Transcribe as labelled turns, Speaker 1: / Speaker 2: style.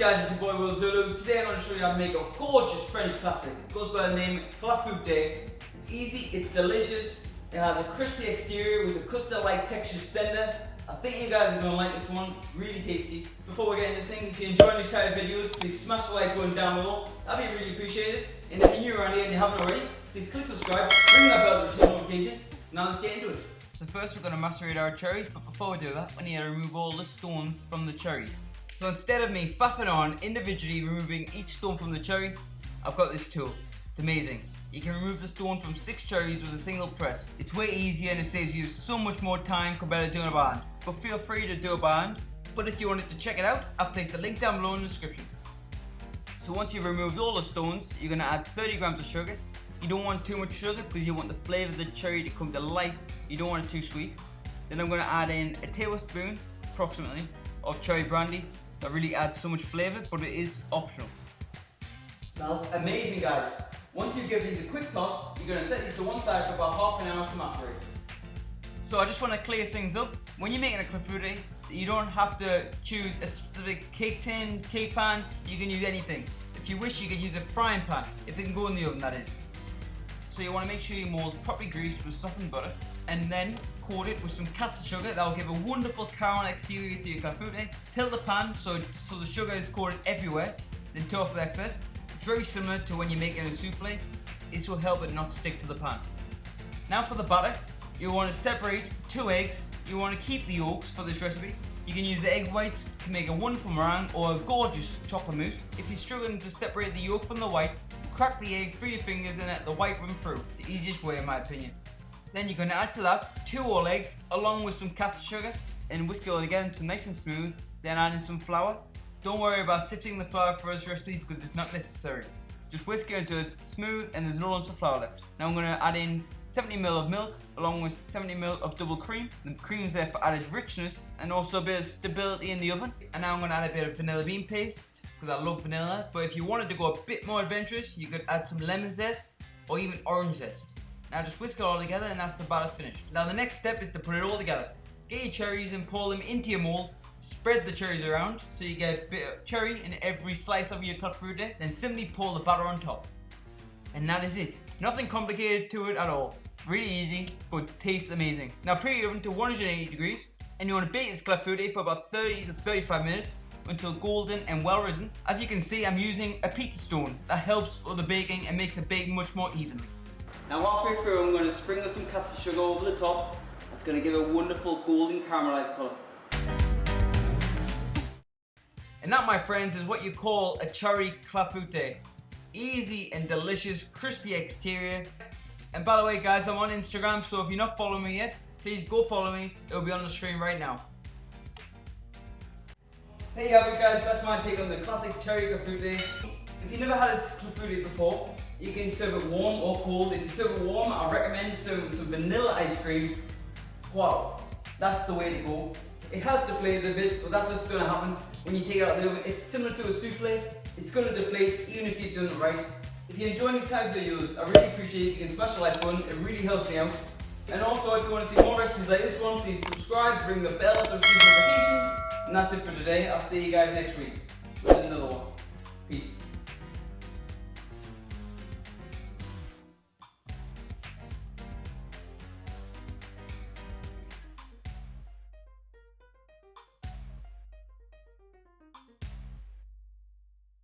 Speaker 1: guys, it's your boy Zulu. Today I'm going to show you how to make a gorgeous French classic. It goes by the name Clafoutis. It's easy, it's delicious, it has a crispy exterior with a custard-like textured center. I think you guys are going to like this one, really tasty. Before we get into things, if you're enjoying these type of videos, please smash the like button down below. That'd be really appreciated. And if you're new around here and you haven't already, please click subscribe, ring that bell to receive notifications. Now let's get into it. So first we're going to macerate our cherries, but before we do that, we need to remove all the stones from the cherries. So instead of me faffing on individually removing each stone from the cherry, I've got this tool. It's amazing. You can remove the stone from 6 cherries with a single press. It's way easier and it saves you so much more time compared to doing it by hand. But feel free to do it by hand. But if you wanted to check it out, I've placed a link down below in the description. So once you've removed all the stones, you're going to add 30 grams of sugar. You don't want too much sugar because you want the flavour of the cherry to come to life. You don't want it too sweet. Then I'm going to add in a tablespoon, approximately, of cherry brandy. That really adds so much flavour, but it is optional. Smells amazing, guys. Once you give these a quick toss, you're going to set these to one side for about half an hour to macerate. So I just want to clear things up. When you're making a clafoutis, you don't have to choose a specific cake tin, cake pan. You can use anything. If you wish, you can use a frying pan, if it can go in the oven, that is. So you want to make sure you mold properly greased with softened butter, and then coat it with some caster sugar. That will give a wonderful caramel exterior to your clafoutis. Tilt the pan so the sugar is coated everywhere, then toe off the excess. It's very similar to when you're making a souffle. This will help it not stick to the pan. Now for the batter, you want to separate 2 eggs. You want to keep the yolks for this recipe. You can use the egg whites to make a wonderful meringue or a gorgeous chocolate mousse. If you're struggling to separate the yolk from the white, crack the egg through your fingers and let the white run through. It's the easiest way in my opinion. Then you're going to add to that 2 whole eggs along with some caster sugar and whisk it all together until nice and smooth. Then add in some flour. Don't worry about sifting the flour for this recipe because it's not necessary. Just whisk it until it's smooth and there's no lumps of flour left. Now I'm going to add in 70 ml of milk along with 70 ml of double cream. The cream's there for added richness and also a bit of stability in the oven. And now I'm going to add a bit of vanilla bean paste because I love vanilla. But if you wanted to go a bit more adventurous, you could add some lemon zest or even orange zest. Now just whisk it all together and that's about it finished. Now the next step is to put it all together. Get your cherries and pour them into your mold. Spread the cherries around so you get a bit of cherry in every slice of your clafoutis. Then simply pour the batter on top. And that is it. Nothing complicated to it at all. Really easy, but tastes amazing. Now preheat your oven to 180 degrees. And you want to bake this clafoutis for about 30 to 35 minutes until golden and well risen. As you can see, I'm using a pizza stone. That helps for the baking and makes it bake much more evenly. Now halfway through, I'm going to sprinkle some caster sugar over the top. That's going to give a wonderful golden caramelized colour. And that, my friends, is what you call a cherry clafoutis. Easy and delicious, crispy exterior. And by the way, guys, I'm on Instagram, so if you're not following me yet, please go follow me. It'll be on the screen right now. There you have it, guys. That's my take on the classic cherry clafoutis. If you've never had a clafoutis before, you can serve it warm or cold. If you serve it warm, I recommend serving with some vanilla ice cream. Wow, that's the way to go. It has deflated a bit, but that's just going to happen when you take it out of the oven. It's similar to a souffle. It's going to deflate even if you've done it right. If you're enjoying these type of videos, I really appreciate it. You can smash the like button. It really helps me out. And also, if you want to see more recipes like this one, please subscribe, ring the bell to receive notifications. And that's it for today. I'll see you guys next week with another one. Peace.